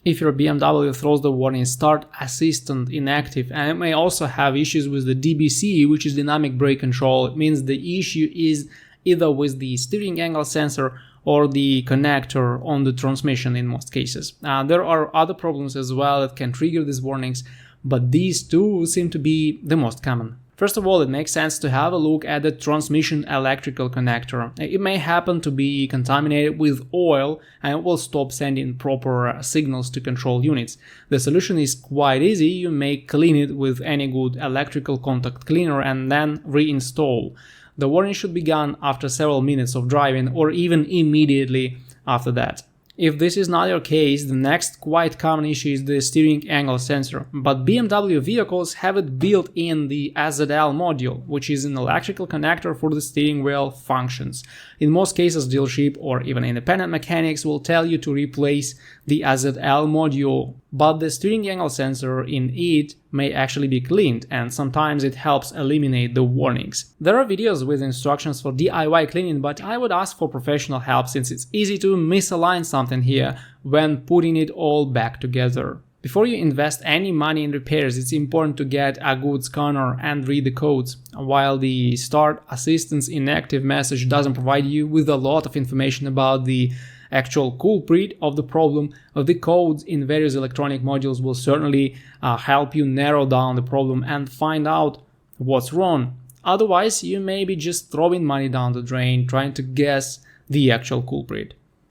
if your BMW throws the warning Start Assistant Inactive, and it may also have issues with the DBC, which is dynamic brake control. It means the issue is either with the steering angle sensor or the connector on the transmission in most cases. There are other problems as well that can trigger these warnings, but these two seem to be the most common. First of all, it makes sense to have a look at the transmission electrical connector. It may happen to be contaminated with oil and it will stop sending proper signals to control units. The solution is quite easy. You may clean it with any good electrical contact cleaner and then reinstall. The warning should be gone after several minutes of driving or even immediately after that. If this is not your case, the next quite common issue is the steering angle sensor, but BMW vehicles have it built in the SZL module, which is an electrical connector for the steering wheel functions. In most cases, dealership or even independent mechanics will tell you to replace the SZL module, but the steering angle sensor in it may actually be cleaned, and sometimes it helps eliminate the warnings. There are videos with instructions for DIY cleaning, but I would ask for professional help since it's easy to misalign something here when putting it all back together. Before you invest any money in repairs, it's important to get a good scanner and read the codes. While the Start Assistant Inactive message doesn't provide you with a lot of information about the actual culprit of the problem, the codes in various electronic modules will certainly help you narrow down the problem and find out what's wrong. Otherwise, you may be just throwing money down the drain trying to guess the actual culprit.